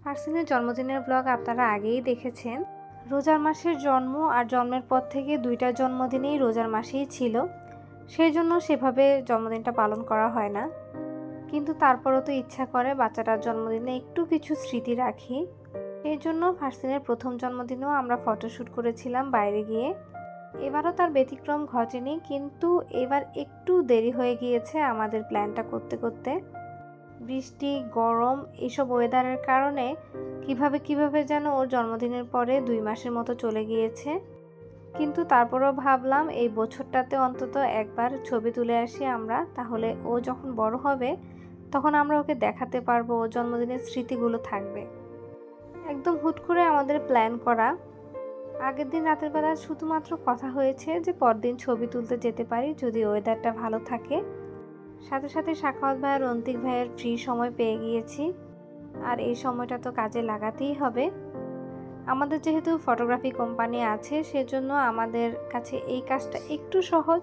ফারসিনের জন্মদিনের ব্লগ আপনারা আগেই দেখেছেন। রোজার মাসের জন্ম আর জন্মের পর থেকে দুইটা জন্মদিনেই রোজার মাসেই ছিল, সেই জন্য সেভাবে জন্মদিনটা পালন করা হয় না। কিন্তু তারপরও তো ইচ্ছা করে বাচ্চাটার জন্মদিনে একটু কিছু স্মৃতি রাখি। এই জন্য ফারসিনের প্রথম জন্মদিনেও আমরা ফটোশ্যুট করেছিলাম বাইরে গিয়ে। এবারও তার ব্যতিক্রম ঘটেনি, কিন্তু এবার একটু দেরি হয়ে গিয়েছে আমাদের প্ল্যানটা করতে করতে। বৃষ্টি, গরম এসব ওয়েদারের কারণে কিভাবে যেন ওর জন্মদিনের পরে 2 মাসের মতো চলে গিয়েছে। কিন্তু তারপরও ভাবলাম এই বছরটাতে অন্তত একবার ছবি তুলে আসি আমরা, তাহলে ও যখন বড় হবে তখন আমরা ওকে দেখাতে পারবো, ও জন্মদিনের স্মৃতিগুলো থাকবে। একদম হুট করে আমাদের প্ল্যান করা। আগের দিন রাতের বেলা শুধুমাত্র কথা হয়েছে যে পরদিন ছবি তুলতে যেতে পারি যদি ওয়েদারটা ভালো থাকে। সাথে সাথে সাখাওয়াত ভাই আর অন্তিক ভাইয়ের ফ্রি সময় পেয়ে গিয়েছি, আর এই সময়টা তো কাজে লাগাতেই হবে। আমাদের যেহেতু ফটোগ্রাফি কোম্পানি আছে, সেজন্য আমাদের কাছে এই কাজটা একটু সহজ।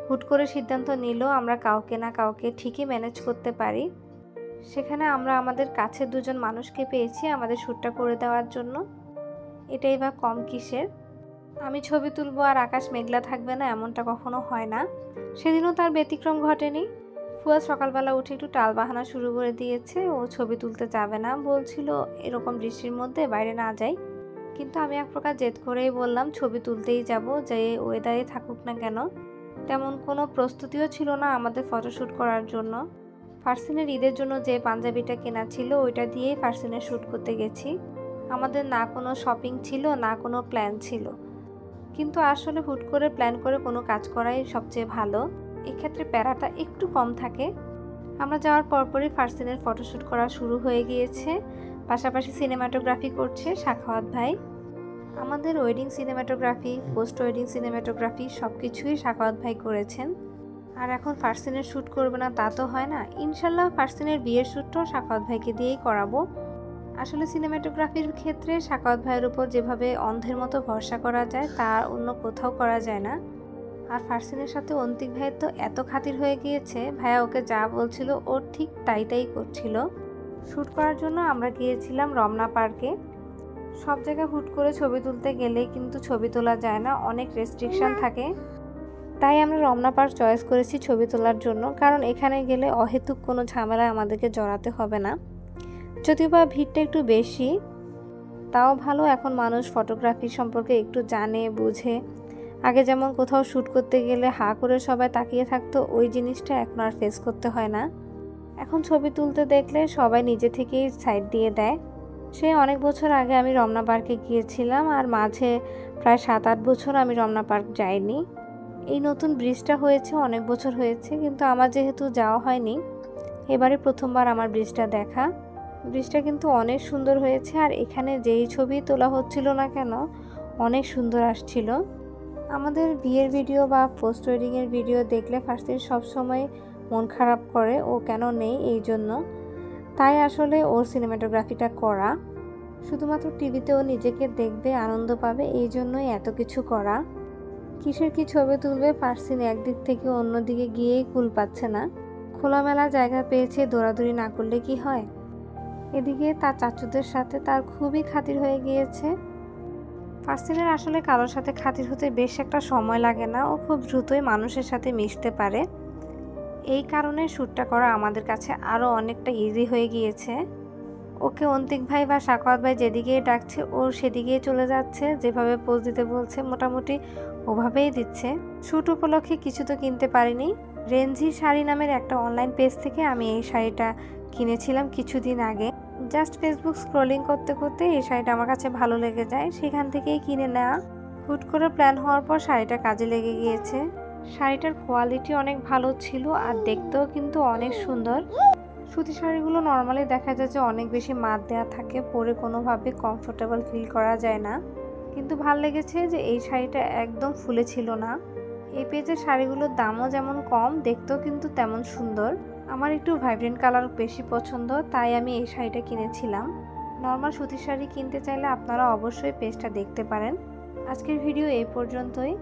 হুট করে সিদ্ধান্ত নিলেও আমরা কাউকে না কাউকে ঠিকই ম্যানেজ করতে পারি। সেখানে আমরা আমাদের কাছের 2 জন মানুষকে পেয়েছি আমাদের শ্যুটটা করে দেওয়ার জন্য। এটাই বা কম কিসের। আমি ছবি তুলবো আর আকাশ মেঘলা থাকবে না, এমনটা কখনো হয় না। সেদিনও তার ব্যতিক্রম ঘটেনি। ফুয়াদ সকালবেলা উঠে একটু টালবাহানা শুরু করে দিয়েছে, ও ছবি তুলতে যাবে না, বলছিল এরকম বৃষ্টির মধ্যে বাইরে না যাই। কিন্তু আমি এক প্রকার জেদ করেই বললাম ছবি তুলতেই যাব, যে ওয়েদারে থাকুক না কেন। তেমন কোনো প্রস্তুতিও ছিল না আমাদের ফটোশ্যুট করার জন্য। ফারসিনের ঈদের জন্য যে পাঞ্জাবিটা কেনা ছিল ওইটা দিয়েই ফারসিনের শ্যুট করতে গেছি। আমাদের না কোনো শপিং ছিল না কোনো প্ল্যান ছিল, কিন্তু আসলে হুট করে প্ল্যান করে কোনো কাজ করাই সবচেয়ে ভালো। এক্ষেত্রে প্যারাটা একটু কম থাকে। আমরা যাওয়ার পরপরই ফারসিনের ফটোশ্যুট করা শুরু হয়ে গিয়েছে, পাশাপাশি সিনেমাটোগ্রাফি করছে সাখাওয়াত ভাই। আমাদের wedding cinematography, post wedding cinematography সব কিছুই সাখাওয়াত ভাই করেছেন। আর এখন ফারসিনের শ্যুট করবে না তা তো হয় না, ইনশাল্লাহ ফারসিনের বিয়ের শ্যুটটাও সাখাওয়াত ভাইকে দিয়েই করাবো। আসলে সিনেমাটোগ্রাফির ক্ষেত্রে সাখাওয়াত ভাইয়ের উপর যেভাবে অন্ধের মতো ভরসা করা যায় তা অন্য কোথাও করা যায় না। আর ফারসিনের সাথে অন্তিক ভাইয়ের তো এত খাতির হয়ে গিয়েছে, ভাইয়া ওকে যা বলছিল ও ঠিক তাই করছিল। শ্যুট করার জন্য আমরা গিয়েছিলাম রমনা পার্কে। সব জায়গায় হুট করে ছবি তুলতে গেলে কিন্তু ছবি তোলা যায় না, অনেক রেস্ট্রিকশন থাকে। তাই আমরা রমনা পার্ক চয়েস করেছি ছবি তোলার জন্য, কারণ এখানে গেলে অহেতুক কোনো ঝামেলায় আমাদেরকে জড়াতে হবে না। যদিও বা ভিড়টা একটু বেশি, তাও ভালো, এখন মানুষ ফটোগ্রাফি সম্পর্কে একটু জানে বুঝে। আগে যেমন কোথাও শ্যুট করতে গেলে হা করে সবাই তাকিয়ে থাকতো, ওই জিনিসটা এখন আর ফেস করতে হয় না। এখন ছবি তুলতে দেখলে সবাই নিজে থেকেই সাইড দিয়ে দেয়। সে অনেক বছর আগে আমি রমনা পার্কে গিয়েছিলাম, আর মাঝে প্রায় 7-8 বছর আমি রমনা পার্ক যাইনি। এই নতুন ব্রিজটা হয়েছে অনেক বছর হয়েছে, কিন্তু আমার যেহেতু যাওয়া হয়নি, এবারে প্রথমবার আমার ব্রিজটা দেখা। ব্রিজটা কিন্তু অনেক সুন্দর হয়েছে, আর এখানে যেই ছবি তোলা হচ্ছিল না কেন অনেক সুন্দর আসছিল। আমাদের বিয়ের ভিডিও বা পোস্ট ওয়েডিংয়ের ভিডিও দেখলে ফার্স্টে সবসময় মন খারাপ করে, ও কেন নেই এই জন্য। তাই আসলে ওর সিনেমাটোগ্রাফিটা করা, শুধুমাত্র টিভিতেও নিজেকে দেখবে, আনন্দ পাবে, এই জন্যই এত কিছু করা। কিসের কি ছবি তুলবে ফারসিন একদিক থেকে অন্যদিকে গিয়েই কুল পাচ্ছে না। খোলামেলা জায়গা পেয়েছে, দৌড়াদৌড়ি না করলে কি হয়। এদিকে তার চাচুদের সাথে তার খুবই খাতির হয়ে গিয়েছে। ফারসিনের আসলে কারোর সাথে খাতির হতে বেশ একটা সময় লাগে না, ও খুব দ্রুতই মানুষের সাথে মিশতে পারে। এই কারণে শ্যুটটা করা আমাদের কাছে আরও অনেকটা ইজি হয়ে গিয়েছে। ওকে অন্তিক ভাই বা সাখাওয়াত ভাই যেদিকেই ডাকছে ও সেদিকেই চলে যাচ্ছে, যেভাবে পোজ দিতে বলছে মোটামুটি ওভাবেই দিচ্ছে। শ্যুট উপলক্ষে কিছু তো কিনতে পারিনি। রেঞ্জি শাড়ি নামের একটা অনলাইন পেজ থেকে আমি এই শাড়িটা কিনেছিলাম কিছুদিন আগে। জাস্ট ফেসবুক স্ক্রলিং করতে করতে এই শাড়িটা আমার কাছে ভালো লেগে যায়, সেখান থেকেই কিনে নেওয়া। হুট করে প্ল্যান হওয়ার পর শাড়িটা কাজে লেগে গিয়েছে। শাড়িটার কোয়ালিটি অনেক ভালো ছিল, আর দেখতেও কিন্তু অনেক সুন্দর। সুতি শাড়িগুলো নর্মালি দেখা যায় যে অনেক বেশি মাপ দেওয়া থাকে, পরে কোনোভাবে কমফোর্টেবল ফিল করা যায় না। কিন্তু ভাল লেগেছে যে এই শাড়িটা একদম ফুলে ছিল না। এই পেজের শাড়িগুলোর দামও যেমন কম, দেখতেও কিন্তু তেমন সুন্দর। আমার একটু ভাইব্রেন্ট কালার বেশি পছন্দ, তাই আমি এই শাড়িটা কিনেছিলাম। নর্মাল সুতির শাড়ি কিনতে চাইলে আপনারা অবশ্যই পেজটা দেখতে পারেন। আজকের ভিডিও এই পর্যন্তই।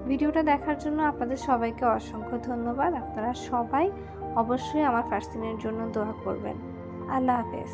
ভিডিওটা দেখার জন্য আপনাদের সবাইকে অসংখ্য ধন্যবাদ। আপনারা সবাই অবশ্যই আমার ফারসিনের জন্য দোয়া করবেন। আল্লাহ হাফেজ।